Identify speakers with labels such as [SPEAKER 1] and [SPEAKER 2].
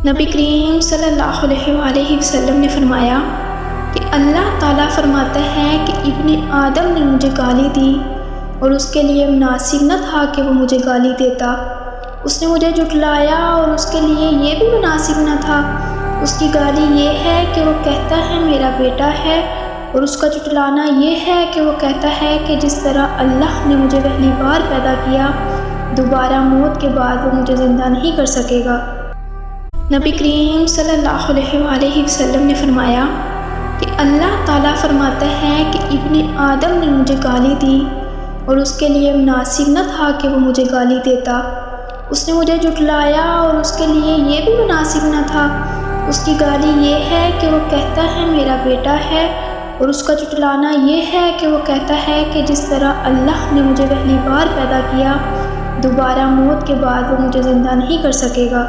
[SPEAKER 1] نبی کریم صلی اللہ علیہ وآلہ وسلم نے فرمایا کہ اللہ تعالیٰ فرماتا ہے کہ ابن آدم نے مجھے گالی دی اور اس کے لیے مناسب نہ تھا کہ وہ مجھے گالی دیتا۔ اس نے مجھے جھٹلایا اور اس کے لیے یہ بھی مناسب نہ تھا۔ اس کی گالی یہ ہے کہ وہ کہتا ہے میرا بیٹا ہے، اور اس کا جھٹلانا یہ ہے کہ وہ کہتا ہے کہ جس طرح اللہ نے مجھے پہلی بار پیدا کیا، دوبارہ موت کے بعد وہ مجھے زندہ نہیں کر سکے گا۔ نبی کریم صلی اللہ علیہ وآلہ وسلم نے فرمایا کہ اللہ تعالیٰ فرماتا ہے کہ ابن آدم نے مجھے گالی دی اور اس کے لیے مناسب نہ تھا کہ وہ مجھے گالی دیتا۔ اس نے مجھے جھٹلایا اور اس کے لیے یہ بھی مناسب نہ تھا۔ اس کی گالی یہ ہے کہ وہ کہتا ہے میرا بیٹا ہے، اور اس کا جھٹلانا یہ ہے کہ وہ کہتا ہے کہ جس طرح اللہ نے مجھے پہلی بار پیدا کیا، دوبارہ موت کے بعد وہ مجھے زندہ نہیں کر سکے گا۔